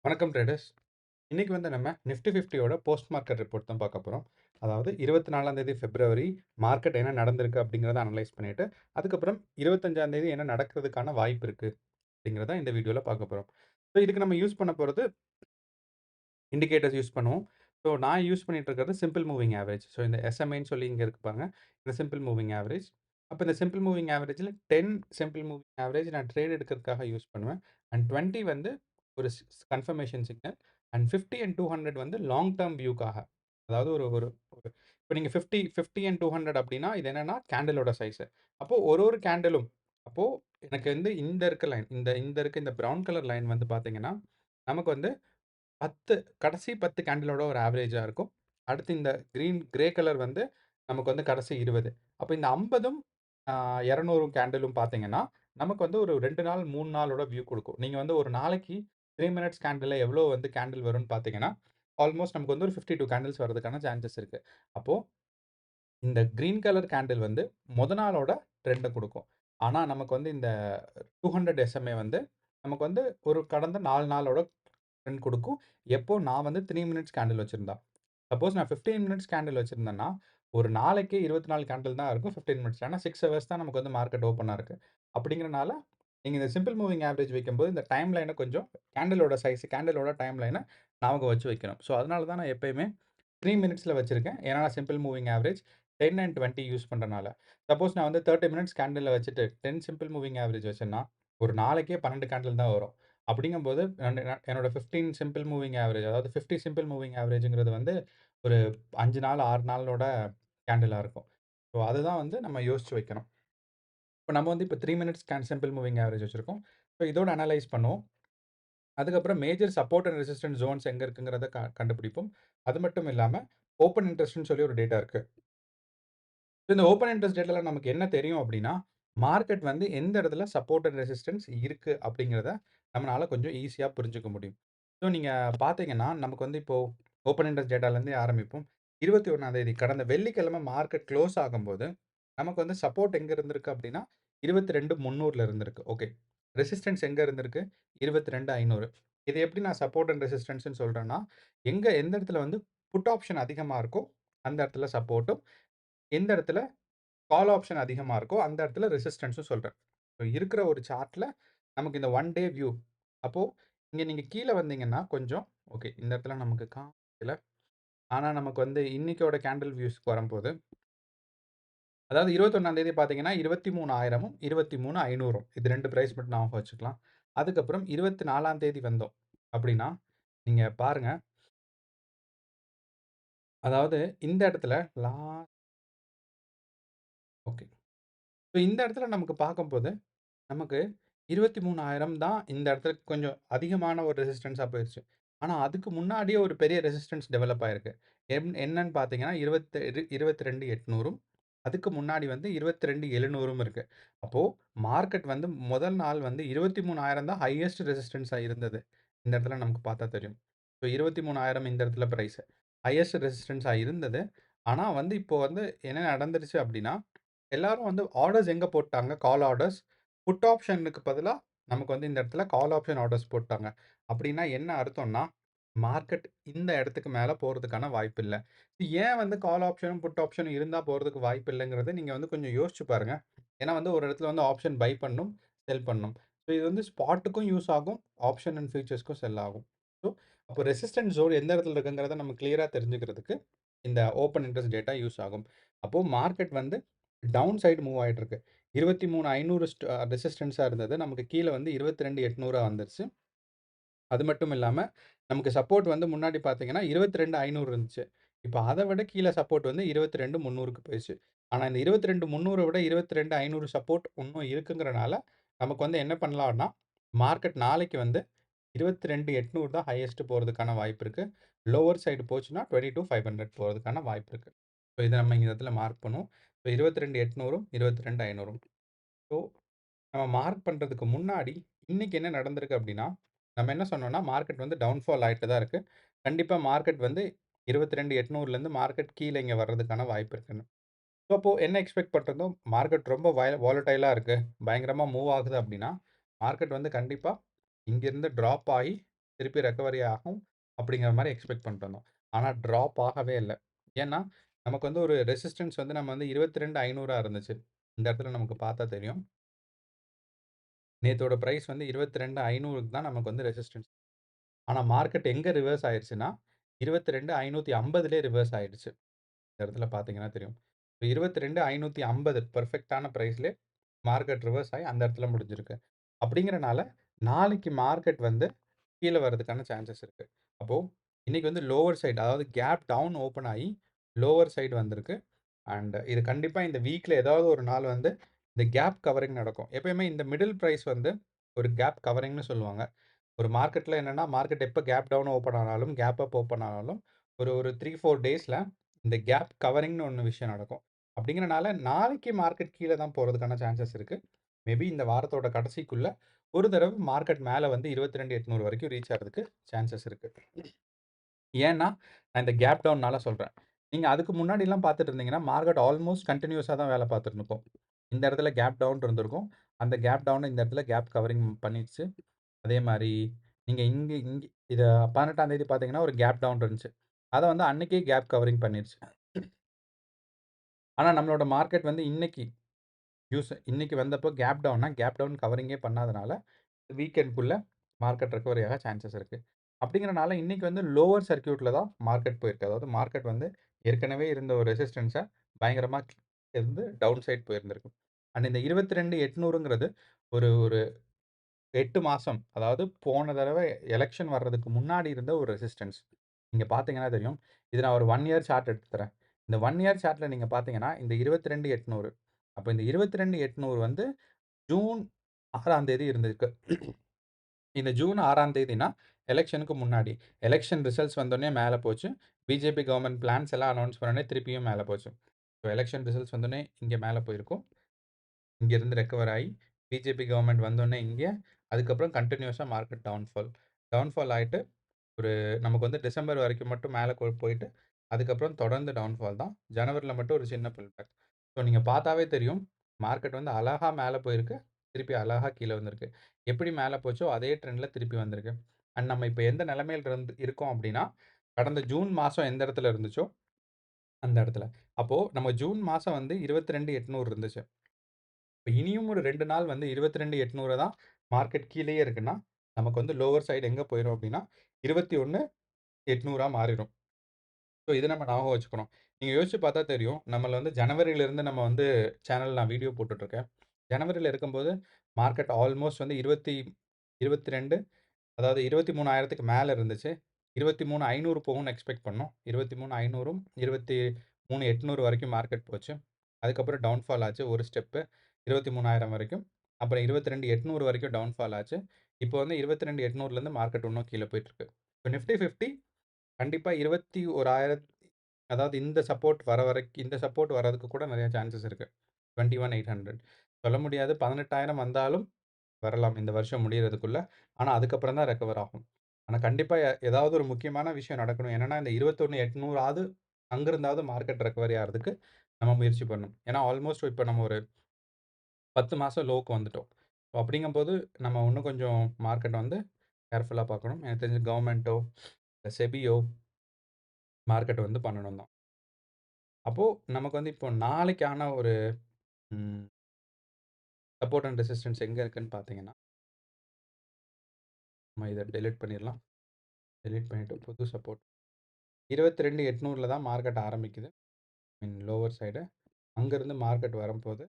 வணக்கம் ட்ரேடர்ஸ். இன்னைக்கு வந்து நம்ம நிஃப்டி 50யோட போஸ்ட் மார்க்கெட் ரிப்போர்ட் தான் பார்க்க போறோம். அதாவது 24ஆம் தேதி பிப்ரவரி மார்க்கெட் என்ன நடந்திருக்கு அப்படிங்கிறத அனலைஸ் பண்ணிட்டு, அதுக்கப்புறம் 25ஆம் தேதி என்ன நடக்கிறதுக்கான வாய்ப்பு இருக்கு அப்படிங்கிறத இந்த வீடியோல பார்க்க போறோம். ஸோ இதுக்கு நம்ம யூஸ் பண்ண போறது இண்டிகேட்டர்ஸ் யூஸ் பண்ணுவோம். ஸோ நான் யூஸ் பண்ணிட்டு இருக்கிறது சிம்பிள் மூவிங் ஆவரேஜ். ஸோ இந்த எஸ்எம்ஐன்னு சொல்லி இங்க இருக்கு பாருங்க. இந்த சிம்பிள் மூவிங் ஆவரேஜ். அப்ப இந்த சிம்பிள் மூவிங் ஆவரேஜ்ல 10 சிம்பிள் மூவிங் ஆவரேஜ் நான் ட்ரேட் எடுக்கிறதுக்காக யூஸ் பண்ணுவேன். அண்ட் 20 வந்து ஒரு கன்ஃபர்மேஷன் சிக்னல். அண்ட் 50 அண்ட் 200 வந்து லாங் டெர்ம் வியூக்காக. அதாவது ஒரு ஒரு ஒரு இப்ப நீங்க 50 அண்ட் 200 அப்படின்னா, இது என்னன்னா கேண்டிலோட சைஸ். அப்போ ஒரு கேண்டிலும் அப்போ எனக்கு வந்து இந்த இருக்க லைன் இந்த இருக்க இந்த பிரவுன் கலர் லைன் வந்து பார்த்தீங்கன்னா, நமக்கு வந்து 10 கடைசி 10 கேண்டிலோட ஒரு ஆவரேஜா இருக்கும். அடுத்து இந்த கிரே கலர் வந்து நமக்கு வந்து கடைசி 20. அப்ப இந்த 50ம் 200 கேண்டிலும் பார்த்தீங்கன்னா, நமக்கு வந்து ஒரு 2 நாள், 3 நாளோட வியூ குடுக்கும். நீங்க வந்து ஒரு நாளைக்கு 3 மினிட்ஸ் கேண்டில்ல எவ்வளோ வந்து கேண்டில் வரும்னு பார்த்தீங்கன்னா, ஆல்மோஸ்ட் நமக்கு வந்து ஒரு 52 கேண்டில்ஸ் வரதுக்கான சான்சஸ் இருக்கு. அப்போ இந்த கிரீன் கலர் கேண்டில் வந்து மொத நாளோட ட்ரெண்ட குடுக்கும். ஆனா, நமக்கு வந்து இந்த 200 எஸ்எம்ஏ வந்து நமக்கு வந்து ஒரு கடந்த 4 நாளோட ட்ரெண்ட் குடுக்கும். எப்போ நான் வந்து 3 மினிட்ஸ் கேண்டில் வச்சிருந்தா. சப்போஸ் நான் 15 மினிட்ஸ் கேண்டில் வச்சிருந்தேன்னா, ஒரு நாளைக்கே 24 கேண்டில் தான் இருக்கும் 15 மினிட்ஸ். ஏன்னா 6 ஹவர்ஸ் தான் நமக்கு வந்து மார்க்கெட் ஓப்பனா இருக்கு. அப்படிங்கிறனால, நீங்க இந்த சிம்பிள் மூவிங் ஆவரேஜ் வைக்கும்போது, இந்த டைம் லைன கொஞ்சம் கேண்டிலோட சைஸ், கேண்டிலோட டைம் லைன ஞாபகம் வச்சு வைக்கணும். ஸோ, அதனால தான் நான் எப்பயுமே 3 மினிட்ஸ்ல வச்சிருக்கேன். ஏன்னா நான் simple moving average 10 and 20 use பண்றனால. சப்போஸ் நான் வந்து 30 மினிட்ஸ் கேண்டில்ல வச்சுட்டு 10 சிம்பிள் மூவிங் ஆவரேஜ் வச்சேன்னா, ஒரு நாளைக்கே 12 கேண்டில் தான் வரும். அப்படிங்கும்போது என்னோட 15 சிம்பிள் மூவிங் ஆவரேஜ் அதாவது 50 சிம்பிள் மூவிங் ஆவரேஜ்ங்கிறது வந்து ஒரு 5 நாள், 6 நாளோட கேண்டிலா இருக்கும். ஸோ அதுதான் வந்து நம்ம யோசிச்சு வைக்கணும். இப்ப நம்ம வந்து இப்ப 3 மினிட்ஸ் சிம்பிள் மூவிங் ஆவரேஜ் வச்சிருக்கோம். ஸோ இதோட அனலைஸ் பண்ணுவோம். அதுக்கப்புறம் major support and resistance Jones எங்க இருக்குங்கிறத கண்டுபிடிப்போம். அது மட்டும் இல்லாம ஓப்பன் இன்ட்ரெஸ்ட்ன்னு சொல்லி ஒரு டேட்டா இருக்கு. இந்த ஓப்பன் இன்ட்ரெஸ்ட் டேட்டால நமக்கு என்ன தெரியும் அப்படின்னா, மார்க்கெட் வந்து எந்த இடத்துல சப்போர்ட் அண்ட் ரெசிஸ்டன்ஸ் இருக்கு அப்படிங்கிறத நம்மனால கொஞ்சம் ஈஸியா புரிஞ்சுக்க முடியும். ஸோ நீங்க பார்த்தீங்கன்னா, நமக்கு வந்து இப்போ ஓப்பன் இன்ட்ரெஸ்ட் டேட்டாலேருந்தே ஆரம்பிப்போம். 21ஆம் தேதி கடந்த வெள்ளிக்கிழமை மார்க்கெட் க்ளோஸ் ஆகும்போது, நமக்கு வந்து சப்போர்ட் எங்க இருந்திருக்கு அப்படின்னா, 22,300ல இருந்திருக்கு. ஓகே. ரெசிஸ்டன்ஸ் எங்க இருந்திருக்கு? 22,500. இது எப்படி நான் சப்போர்ட் அண்ட் ரெசிஸ்டன்ஸ்ன்னு சொல்றேன்னா, எந்த இடத்துல வந்து புட் ஆப்ஷன் அதிகமா இருக்கோ, அந்த இடத்துல சப்போர்ட்டும், எந்த இடத்துல கால் ஆப்ஷன் அதிகமா இருக்கோ, அந்த இடத்துல ரெசிஸ்டன்ஸும் சொல்றேன். ஸோ இருக்கிற ஒரு சார்ட்ல நமக்கு இந்த ஒன் டே வியூ. அப்போ இங்க நீங்க கீழ வந்தீங்கன்னா கொஞ்சம் ஓகே. இந்த இடத்துல நமக்கு காமிக்கல. ஆனா நமக்கு வந்து இன்னைக்கோட கேண்டில் வியூஸ்க்கு வரும்போது, அதாவது 21ஆம் தேதி பார்த்தீங்கன்னா, 23,000ம் 23,500ம் இது 2 பிரைஸ் மட்டும் ஞாபகம் வச்சுக்கலாம். அதுக்கப்புறம் 24ஆம் தேதி வந்தோம் அப்படின்னா, நீங்க பாருங்க. அதாவது இந்த இடத்துல ஓகே. ஸோ இந்த இடத்துல நமக்கு பார்க்கும்போது நமக்கு 23,000 தான் இந்த இடத்துல கொஞ்சம் அதிகமான ஒரு ரெசிஸ்டன்ஸா போயிருச்சு. ஆனா, அதுக்கு முன்னாடியே ஒரு பெரிய ரெசிஸ்டன்ஸ் டெவலப் ஆயிருக்கு. என்னன்னு பார்த்தீங்கன்னா, 22,800ம் அதுக்கு முன்னாடி வந்து 22,700ம் இருக்கு. அப்போ மார்க்கெட் வந்து முதல் நாள் வந்து 23,000 தான் ஹையஸ்ட் ரெசிஸ்டன்ஸா இருந்தது. இந்த இடத்துல நமக்கு பார்த்தா தெரியும். ஸோ 23,000 இந்த இடத்துல பிரைஸ். ஹையஸ்ட் ரெசிஸ்டன்ஸா இருந்தது. ஆனா வந்து இப்போ வந்து என்ன நடந்துருச்சு அப்டின்னா, எல்லாரும் வந்து ஆர்டர்ஸ் எங்க போட்டாங்க? கால் ஆர்டர்ஸ். புட் ஆப்ஷனுக்கு பதிலா நமக்கு வந்து இந்த இடத்துல கால் ஆப்ஷன் ஆர்டர்ஸ் போட்டாங்க. அப்படின்னா என்ன அர்த்தம்னா, மார்க்கெட் இந்த இடத்துக்கு மேல போறதுக்கான வாய்ப்பு இல்ல. ஏன் வந்து கால் ஆப்ஷனும், புட் ஆப்ஷனும் இருந்தா போறதுக்கு வாய்ப்பு இல்லங்கிறத நீங்க வந்து கொஞ்சம் யோசிச்சு பாருங்க. ஏன்னா வந்து ஒரு இடத்துல வந்து ஆப்ஷன் பை பண்ணணும், செல் பண்ணணும். ஸோ இது வந்து ஸ்பாட்டுக்கும் யூஸ் ஆகும். ஆப்ஷன் அண்ட் ஃபியூச்சர்ஸ்க்கும் செல் ஆகும். ஸோ அப்போ ரெசிஸ்டன்ஸ் ஜோன் எந்த இடத்துல இருக்குங்கிறத நம்ம கிளியரா தெரிஞ்சுக்கிறதுக்கு இந்த ஓப்பன் இன்ட்ரெஸ்ட் டேட்டா யூஸ் ஆகும். அப்போ மார்க்கெட் வந்து டவுன் சைடு மூவ் ஆயிட்டு இருக்கு. 23,500 ரெசிஸ்டன்ஸா இருந்தது. நமக்கு கீழ வந்து 22,800 வந்துருச்சு. அது மட்டும் இல்லாம, நமக்கு சப்போர்ட் வந்து முன்னாடி பார்த்தீங்கன்னா, 22,500 இருந்துச்சு. இப்ப அத விட கீழ சப்போர்ட் வந்து 22,300க்கு போயிருச்சு. ஆனா இந்த 22,300 விட 22,500 சப்போர்ட் இன்னும் இருக்குங்கிறனால, நமக்கு வந்து என்ன பண்ணலாம்னா, மார்க்கெட் நாளைக்கு வந்து 22,800 தான் ஹையஸ்ட் போறதுக்கான வாய்ப்பு இருக்கு. லோவர் சைடு போச்சுன்னா 22,500 போறதுக்கான வாய்ப்பு இருக்கு. ஸோ இத நம்ம இந்த இடத்துல மார்க் பண்ணுவோம். ஸோ 22,800ம் 22,500ம். ஸோ நம்ம மார்க் பண்றதுக்கு முன்னாடி, இன்னைக்கு என்ன நடந்திருக்கு அப்டின்னா, நம்ம என்ன சொன்னோம்னா, மார்க்கெட் வந்து டவுன்ஃபால் ஆயிட்டு தான் இருக்கு. கண்டிப்பா மார்க்கெட் வந்து 22,800லேருந்து மார்க்கெட் கீழ இங்க வர்றதுக்கான வாய்ப்பு இருக்குன்னு. ஸோ அப்போ என்ன எக்ஸ்பெக்ட் பண்றதும், மார்க்கெட் ரொம்ப வாலடைலா இருக்கு. பயங்கரமா மூவ் ஆகுது அப்டின்னா, மார்க்கெட் வந்து கண்டிப்பா இங்கிருந்து டிராப் ஆயி, திருப்பி ரெக்கவரி ஆகும் அப்படிங்கிற மாரி எக்ஸ்பெக்ட் பண்ணிட்டு இருந்தோம். ஆனா ட்ராப் ஆகவே இல்ல. ஏன்னா, நமக்கு வந்து ஒரு ரெசிஸ்டன்ஸ் வந்து நம்ம வந்து 22,500 இருந்துச்சு. இந்த இடத்துல நமக்கு பார்த்தா தெரியும். நேத்தோட பிரைஸ் வந்து 22,500க்கு தான் நமக்கு வந்து ரெசிஸ்டன்ஸ். ஆனா மார்க்கெட் எங்க ரிவர்ஸ் ஆயிருச்சுன்னா, 22,550லயே ரிவர்ஸ் ஆயிடுச்சு. இந்த இடத்துல பார்த்தீங்கன்னா தெரியும். 22,550 பெர்ஃபெக்ட்டான பிரைஸ்லயே மார்க்கெட் ரிவர்ஸ் ஆயி அந்த இடத்துல முடிஞ்சிருக்கு. அப்படிங்கிறனால, நாளைக்கு மார்க்கெட் வந்து கீழ வரதுக்கான சான்சஸ் இருக்கு. அப்போ இன்னைக்கு வந்து லோவர் சைடு அதாவது கேப் டவுன் ஓப்பன் ஆயி, லோவர் சைடு வந்திருக்கு. அண்ட் இது கண்டிப்பா இந்த வீக்ல ஏதாவது ஒரு நாள் வந்து இந்த கேப் கவரிங் நடக்கும். எப்பயுமே இந்த மிடில் பிரைஸ் வந்து ஒரு கேப் கவரிங்ன்னு சொல்லுவாங்க. ஒரு மார்க்கெட்ல என்னன்னா, மார்க்கெட் எப்ப கேப் டவுன் ஓப்பன் ஆனாலும், கேப் அப் ஓப்பன் ஆனாலும், ஒரு ஒரு 3, 4 டேஸ்ல இந்த கேப் கவரிங்ன்னு ஒண்ணு விஷயம் நடக்கும். அப்படிங்கிறனால, நாளைக்கு மார்க்கெட் கீழ தான் போறதுக்கான சான்சஸ் இருக்கு. மேபி இந்த வாரத்தோட கடைசிக்குள்ள ஒரு தடவ மார்க்கெட் மேல வந்து 22,800 வரைக்கும் ரீச் ஆறதுக்கு சான்சஸ் இருக்கு. ஏன்னா, நான் இந்த கேப் டவுன்னால சொல்றேன். நீங்க அதுக்கு முன்னாடிலாம் பார்த்துட்டு இருந்தீங்கன்னா, மார்க்கெட் ஆல்மோஸ்ட் கன்டினியூஸா தான் வேலை பார்த்துட்டு இருக்கும். இந்த இடத்துல கேப் டவுன் இருந்திருக்கும். அந்த கேப் டவுன இந்த இடத்துல கேப் கவரிங் பண்ணிருச்சு. அதே மாரி நீங்க இங்க இங்க இத 18ஆம் தேதி பார்த்தீங்கன்னா, ஒரு கேப் டவுன் இருந்துச்சு. அத வந்து அன்னைக்கே கேப் கவரிங் பண்ணிருச்சு. ஆனா நம்மளோட மார்க்கெட் வந்து இன்னைக்கு வந்தப்போ கேப் டவுன்னா, கேப் டவுன் கவரிங்கே பண்ணாதனால, வீக்கெண்ட்குள்ள மார்க்கெட் ரெக்கவரி ஆக சான்சஸ் இருக்கு. அப்படிங்கிறனால இன்னைக்கு வந்து லோவர் சர்க்யூட்ல தான் மார்க்கெட் போயிருக்கு. அதாவது மார்க்கெட் வந்து ஏற்கனவே இருந்த ஒரு ரெசிஸ்டன்ஸ பயங்கரமா இருந்து டவுன் சைட் போயிருந்திருக்கு. அண்ட் இந்த 22,800ங்கிறது ஒரு ஒரு 8 மாசம். அதாவது போன தடவ எலக்ஷன் வர்றதுக்கு முன்னாடி இருந்த ஒரு ரெசிஸ்டன்ஸ். நீங்க பார்த்தீங்கன்னா தெரியும். இது நான் ஒரு 1 இயர் சார்ட் எடுத்து தரேன். இந்த 1 இயர் சார்ட்ல நீங்க பார்த்தீங்கன்னா, இந்த 22,800 அப்ப இந்த 22,800 வந்து ஜூன் 6ஆம் தேதி இருந்திருக்கு. இந்த ஜூன் 6ஆம் தேதினா, எலக்ஷனுக்கு முன்னாடி. எலக்ஷன் ரிசல்ட்ஸ் வந்தோனே மேல போச்சு. பிஜேபி கவர்ன்மென்ட் பிளான்ஸ் எல்லாம் அனவுன்ஸ் பண்ணோனே திருப்பியும் மேல போச்சு. ஸோ எலக்ஷன் ரிசல்ட்ஸ் வந்தோனே இங்க மேல போயிருக்கும். இங்கேருந்து ரெக்கவர் ஆயி, பிஜேபி கவர்ன்மென்ட் வந்தோனே இங்க, அதுக்கப்புறம் கன்டினியூஸா மார்க்கெட் டவுன்ஃபால். டவுன்ஃபால் ஆயிட்டு, ஒரு நமக்கு வந்து டிசம்பர் வரைக்கும் மட்டும் மேல போயிட்டு, அதுக்கப்புறம் தொடர்ந்து டவுன்ஃபால் தான். ஜனவரில மட்டும் ஒரு சின்ன புல் பேக். ஸோ நீங்க பார்த்தாவே தெரியும், மார்க்கெட் வந்து அழகா மேல போயிருக்கு. திருப்பி அழகா கீழ வந்திருக்கு. எப்படி மேல போச்சோ, அதே ட்ரெண்ட்ல திருப்பி வந்திருக்கு. அண்ட் நம்ம இப்ப எந்த நிலைமையில இருக்கோம் அப்படின்னா, கடந்த ஜூன் மாசம் எந்த இடத்துல இருந்துச்சோ, அந்த இடத்துல. அப்போ நம்ம ஜூன் மாசம் வந்து 22,800 இருந்துச்சு. இப்ப இனியும் ஒரு 2 நாள் வந்து 22,800 தான் மார்க்கெட் கீழயே இருக்குன்னா, நமக்கு வந்து லோவர் சைடு எங்க போயிரும் அப்படின்னா, 21,800 மாறிரும். ஸோ இத நம்ம ஞாபகம் வச்சுக்கணும். நீங்க யோசிச்சு பார்த்தா தெரியும். நம்மள வந்து ஜனவரியிலிருந்து நம்ம வந்து சேனல்ல நான் வீடியோ போட்டுட்டுருக்கேன். ஜனவரியில இருக்கும்போது மார்க்கெட் ஆல்மோஸ்ட் வந்து 22 அதாவது 23,000க்கு மேல இருந்துச்சு. 23,500 போகும்னு எக்ஸ்பெக்ட் பண்ணோம். 23,500ம் 23,800 வரைக்கும் மார்க்கெட் போச்சு. அதுக்கப்புறம் டவுன்ஃபால் ஆச்சு ஒரு ஸ்டெப்பு. 23,000 வரைக்கும். அப்புறம் 22,800 வரைக்கும் டவுன்ஃபால் ஆச்சு. இப்போ வந்து 22,800லேருந்து மார்க்கெட் இன்னும் கீழ போயிட்டுருக்கு. இப்போ நிஃப்டி 50 கண்டிப்பா 21,000 அதாவது இந்த சப்போர்ட் வரதுக்கு கூட நெறைய சான்சஸ் இருக்கு. 21,800 சொல்ல முடியாது. 18,000 வந்தாலும் வரலாம் இந்த வருஷம் முடியறதுக்குள்ள. ஆனா, அதுக்கப்புறம் தான் ரெக்கவர் ஆகும். ஆனா, கண்டிப்பா ஏதாவது ஒரு முக்கியமான விஷயம் நடக்கணும். என்னன்னா, இந்த 21,800 அங்கிருந்தாவது மார்க்கெட் ரெக்கவரி ஆறதுக்கு நம்ம முயற்சி பண்ணணும். ஏன்னா, ஆல்மோஸ்ட் இப்ப நம்ம ஒரு 10 மாசம் லோக்கு வந்துட்டோம். ஸோ அப்படிங்கும்போது, நம்ம இன்னும் கொஞ்சம் மார்க்கெட் வந்து கேர்ஃபுல்லா பார்க்கணும். எனக்கு தெரிஞ்சு கவர்மெண்ட்டோ, இல்ல செபியோ மார்க்கெட் வந்து பண்ணணும் தான். அப்போ நமக்கு வந்து இப்போ நாளைக்கான ஒரு ம் சப்போர்ட் அண்ட் ரெசிஸ்டன்ஸ் எங்க இருக்குன்னு பார்த்தீங்கன்னா, நம்ம இத டெலீட் பண்ணிறலாம். டெலீட் பண்ணிட்டு புது சப்போர்ட் 22,800ல தான் மார்க்கெட் ஆரம்பிக்குது. Lower side. அங்கருந்து மார்க்கெட் வரும்போது,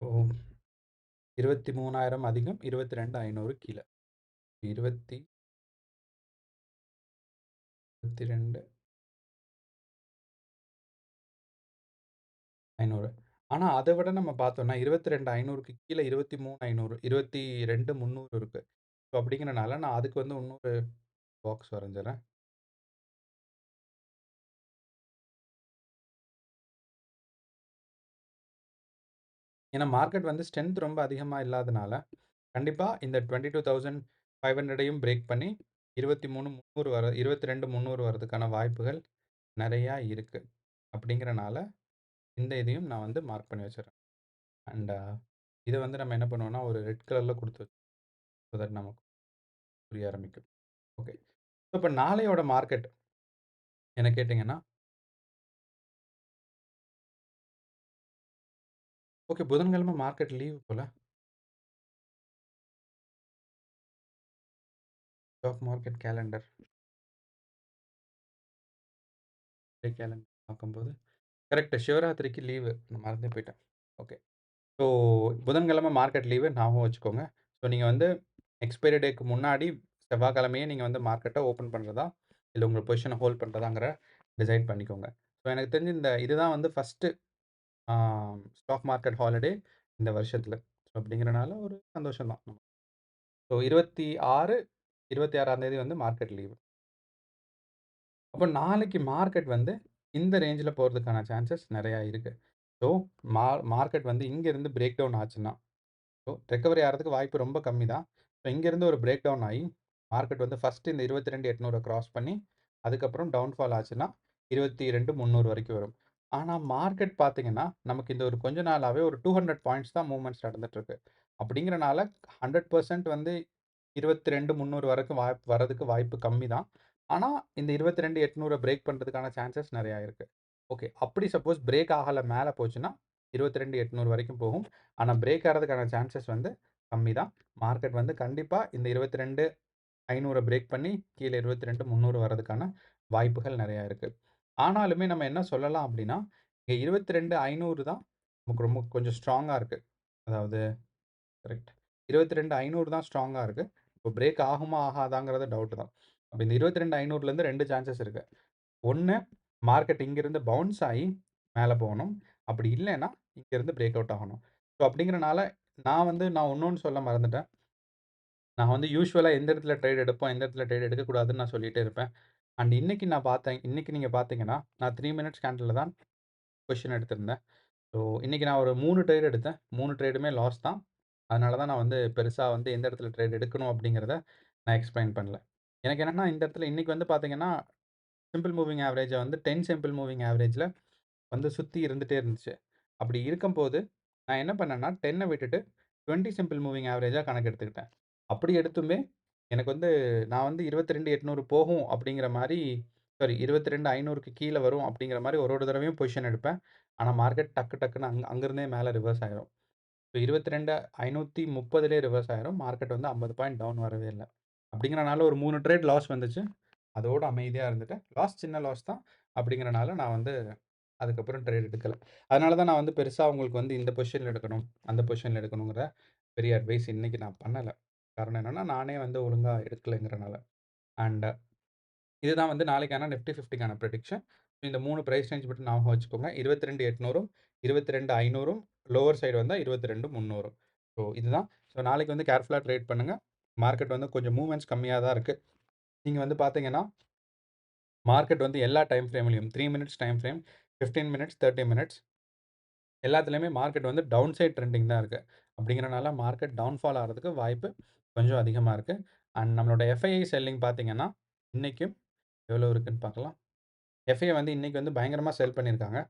ஓ 23,000 அதிகம் 22,500 கீழ. 20 22,500 ஆனா அத விட நம்ம பார்த்தோம்னா 22,500க்கு கீழ 23,500 22,300 இருக்கு. ஸோ அப்படிங்கிறனால நான் அதுக்கு வந்து இன்னொரு பாக்ஸ் வரைஞ்சறேன். ஏன்னா மார்க்கெட் வந்து ஸ்ட்ரென்த் ரொம்ப அதிகமா இல்லாதனால, கண்டிப்பா இந்த 22,500யும் பிரேக் பண்ணி 23,300 22,300 வரதுக்கான வாய்ப்புகள் நெறையா இருக்கு. அப்படிங்கிறனால, இந்த இதையும் நான் வந்து மார்க் பண்ணி வச்சுர்றேன். அண்ட் இத வந்து நம்ம என்ன பண்ணுவோம்னா, ஒரு ரெட் கலர்ல குடுத்து ஸோ தட் நமக்கு புரிய ஆரம்பிக்கும். ஓகே. இப்ப நாளையோட மார்க்கெட் என்ன கேட்டீங்கன்னா, ஓகே புதன்கிழமை மார்க்கெட் லீவ் போல. Stock market calendar. கேலண்டர் பார்க்கும்போது கரெக்ட் சிவராத்திரிக்கு லீவு. நான் மறந்தே போயிட்டேன். ஓகே. ஸோ புதன்கிழமை மார்க்கெட் லீவு ஞாபகம் வச்சுக்கோங்க. ஸோ நீங்க வந்து எக்ஸ்பைரி டேக்கு முன்னாடி செவ்வாய்க்கிழமையே நீங்க வந்து மார்க்கெட்ட ஓப்பன் பண்றதா, இல்ல உங்க பொசிஷன ஹோல்ட் பண்றதாங்கிற டிசைட் பண்ணிக்கோங்க. ஸோ எனக்கு தெரிஞ்சு இதுதான் வந்து ஃபர்ஸ்ட்டு ஆ ஸ்டாக் மார்க்கெட் ஹாலிடே இந்த வருஷத்துல. ஸோ அப்படிங்கிறனால ஒரு சந்தோஷம் தான். ஸோ 26, 26ஆம் தேதி வந்து மார்க்கெட் லீவு. அப்போ நாளைக்கு மார்க்கெட் வந்து இந்த ரேஞ்சில போறதுக்கான சான்சஸ் நெறையா இருக்கு. ஸோ மார்க்கெட் வந்து இங்கருந்து பிரேக் டவுன் ஆச்சுன்னா, ஸோ ரெக்கவரி ஆறதுக்கு வாய்ப்பு ரொம்ப கம்மி தான். ஸோ இங்கேருந்து ஒரு பிரேக் டவுன் ஆயி, மார்க்கெட் வந்து ஃபர்ஸ்ட்டு இந்த 22,800 கிராஸ் பண்ணி, அதுக்கப்புறம் டவுன்ஃபால் ஆச்சுன்னா, 22,300 வரைக்கும் வரும். ஆனா மார்க்கெட் பார்த்தீங்கன்னா, நமக்கு இந்த ஒரு கொஞ்ச நாளாவே ஒரு 200 பாயிண்ட்ஸ் தான் மூவ்மெண்ட்ஸ் நடந்துட்டு இருக்கு. அப்படிங்கிறனால 100% வந்து 22,300 வரைக்கும் வரதுக்கு வாய்ப்பு கம்மி தான். ஆனா, இந்த 22,800 பிரேக் பண்றதுக்கான சான்சஸ் நெறையா இருக்கு. ஓகே. அப்படி சப்போஸ் பிரேக் ஆகல மேல போச்சுன்னா, 22,800 வரைக்கும் போகும். ஆனா, பிரேக் ஆறதுக்கான சான்சஸ் வந்து கம்மி தான். மார்க்கெட் வந்து கண்டிப்பா இந்த 22,500 பிரேக் பண்ணி கீழ 22,300 வரதுக்கான வாய்ப்புகள் நெறையா இருக்கு. ஆனாலுமே நம்ம என்ன சொல்லலாம் அப்படின்னா, இங்க 22,500 தான் நமக்கு ரொம்ப கொஞ்சம் ஸ்ட்ராங்கா இருக்கு. அதாவது கரெக்ட். 22,500 தான் ஸ்ட்ராங்கா இருக்கு. இப்போ பிரேக் ஆகுமா? ஆகாதாங்கிறது டவுட் தான். அப்ப இந்த 22,500லேருந்து 2 சான்சஸ் இருக்கு. 1 மார்க்கெட் இங்கிருந்து பவுன்ஸ் ஆயி மேல போகணும். அப்படி இல்லைன்னா, இங்கருந்து பிரேக் அவுட் ஆகணும். ஸோ அப்படிங்கிறனால நான் இன்னொன்னு சொல்ல மறந்துட்டேன். நான் வந்து யூசுவலா எந்த இடத்துல ட்ரேட் எடுப்போம், எந்த இடத்துல ட்ரேட் எடுக்கக்கூடாதுன்னு நான் சொல்லிட்டே இருப்பேன். அண்ட் இன்னைக்கு நீங்க பார்த்தீங்கன்னா, நான் 3 மினிட்ஸ் கேண்டில்ல தான் பொசிஷன் எடுத்திருந்தேன். ஸோ, இன்னைக்கு நான் ஒரு 3 ட்ரேட் எடுத்தேன். 3 ட்ரேடுமே லாஸ் தான். அதனால தான் நான் வந்து பெருசா வந்து எந்த இடத்துல ட்ரேட் எடுக்கணும் அப்படிங்கிறத நான் எக்ஸ்பிளைன் பண்ணல. எனக்கு என்னன்னா, இந்த இடத்துல இன்னைக்கு வந்து பார்த்தீங்கன்னா, சிம்பிள் மூவிங் ஆவரேஜ வந்து 10 சிம்பிள் மூவிங் ஆவரேஜ்ல வந்து சுத்தி இருந்துட்டே இருந்துச்சு. அப்படி இருக்கும்போது, நான் என்ன பண்ணேன்னா, 10 விட்டுட்டு 20 சிம்பிள் மூவிங் ஆவரேஜா கணக்கு எடுத்துக்கிட்டேன். அப்படி எடுத்துமே எனக்கு வந்து நான் வந்து 22,800 போகும் அப்படிங்கிற மாரி 22,500க்கு கீழ வரும் அப்படிங்கிற மாரி ஒரு ஒரு தடவையும் பொசிஷன் எடுப்பேன். ஆனா மார்க்கெட் டக்கு டக்குன்னு அங்கிருந்தே மேல ரிவர்ஸ் ஆயிரும். இப்ப 22,530லயே ரிவர்ஸ் ஆயிரும். மார்க்கெட் வந்து 50 பாயிண்ட் டவுன் வரவே இல்ல. அப்படிங்கிறனால ஒரு 3 ட்ரேட் லாஸ் வந்துச்சு. அதோட அமைதியா இருந்துட்டேன். சின்ன லாஸ் தான். அப்படிங்கிறனால நான் வந்து அதுக்கப்புறம் ட்ரேட் எடுக்கல. அதனால தான் நான் வந்து பெருசா உங்களுக்கு வந்து இந்த பொசிஷன்ல எடுக்கணும், அந்த பொசிஷன்ல எடுக்கணுங்கிற பெரிய அட்வைஸ் இன்னைக்கு நான் பண்ணல. காரணம் என்னன்னா, நானே வந்து ஒழுங்கா எடுக்கலைங்கிறனால. அண்ட் இதுதான் வந்து நாளைக்கான நிஃப்டி 50க்கான ப்ரெடிக்ஷன். இந்த 3 பிரைஸ் ரேஞ்ச் மட்டும் ஞாபகம் வச்சுக்கோங்க. 22,800ம், 22,500ம் லோவர் சைடு வந்தா 22,300ம். ஸோ இதுதான். ஸோ நாளைக்கு வந்து கேர்ஃபுல்லா ட்ரேட் பண்ணுங்க. மார்க்கெட் வந்து கொஞ்சம் மூவ்மெண்ட்ஸ் கம்மியா தான் இருக்கு. நீங்க வந்து பார்த்தீங்கன்னா, மார்க்கெட் வந்து எல்லா டைம் ஃப்ரேம்லயும் 3 minutes time frame, 15 minutes, 30 minutes எல்லாத்துலயுமே மார்க்கெட் வந்து டவுன் சைட் ட்ரெண்டிங் தான் இருக்கு. அப்படிங்கிறனால மார்க்கெட் டவுன்ஃபால் ஆறதுக்கு வாய்ப்பு கொஞ்சம் அதிகமா இருக்கு. அண்ட் நம்மளோட எஃப்ஐஐ செல்லிங் பார்த்தீங்கன்னா, இன்னைக்கும் எவ்வளோ இருக்குன்னு பார்க்கலாம். எஃப்ஐஐ வந்து இன்னைக்கு வந்து பயங்கரமா செல் பண்ணியிருக்காங்க.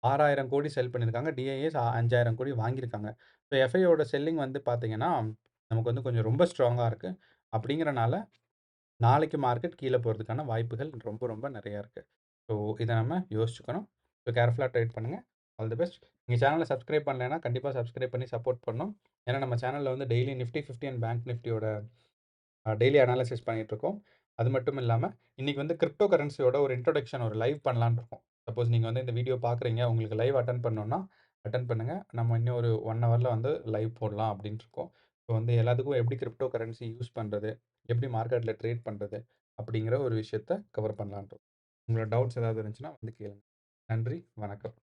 6,000 கோடி செல் பண்ணியிருக்காங்க. டிஐஎஸ் 5,000 கோடி வாங்கியிருக்காங்க. ஸோ எஃப்ஐயோட செல்லிங் வந்து பார்த்தீங்கன்னா, நமக்கு வந்து கொஞ்சம் ரொம்ப ஸ்ட்ராங்கா இருக்கு. அப்படிங்கிறனால நாளைக்கு மார்க்கெட் கீழ போறதுக்கான வாய்ப்புகள் ரொம்ப ரொம்ப நெறையா இருக்கு. ஸோ இத நம்ம யோசிச்சுக்கணும். ஸோ கேர்ஃபுல்லா ட்ரேட் பண்ணுங்க. All the best. எங்க சேனல சப்ஸ்கிரைப் பண்ணலைன்னா, கண்டிப்பா சப்ஸ்கிரைப் பண்ணி சப்போர்ட் பண்ணணும். ஏன்னா நம்ம சேனல்ல வந்து டெய்லி நிஃப்டி 50 அண்ட் பேங்க் நிஃப்டியோட டெய்லி அனாலிசிஸ் பண்ணிட்டுருக்கோம். அது மட்டும் இல்லாம, இன்னைக்கு வந்து கிரிப்டோ கரன்சியோட ஒரு இன்ட்ரோடக்ஷன் ஒரு லைவ் பண்ணலான்னு இருக்கோம். சப்போஸ் நீங்க வந்து இந்த வீடியோ பார்க்குறீங்க, உங்களுக்கு லைவ் அட்டெண்ட் பண்ணணும்னா, அட்டெண்ட் பண்ணுங்க. நம்ம இன்னும் ஒரு 1 ஹவர்ல வந்து லைவ் போடலாம் அப்டின்ட்டு இருக்கோம். ஸோ வந்து எல்லாத்துக்கும் எப்படி கிரிப்டோ கரன்சி யூஸ் பண்றது? எப்படி மார்க்கெட்ல ட்ரேட் பண்றது? அப்படிங்கிற ஒரு விஷயத்த கவர் பண்ணலான்ட்டு இருக்கோம். உங்களோட டவுட்ஸ் ஏதாவது இருந்துச்சுன்னா வந்து கேளுங்க. நன்றி, வணக்கம்.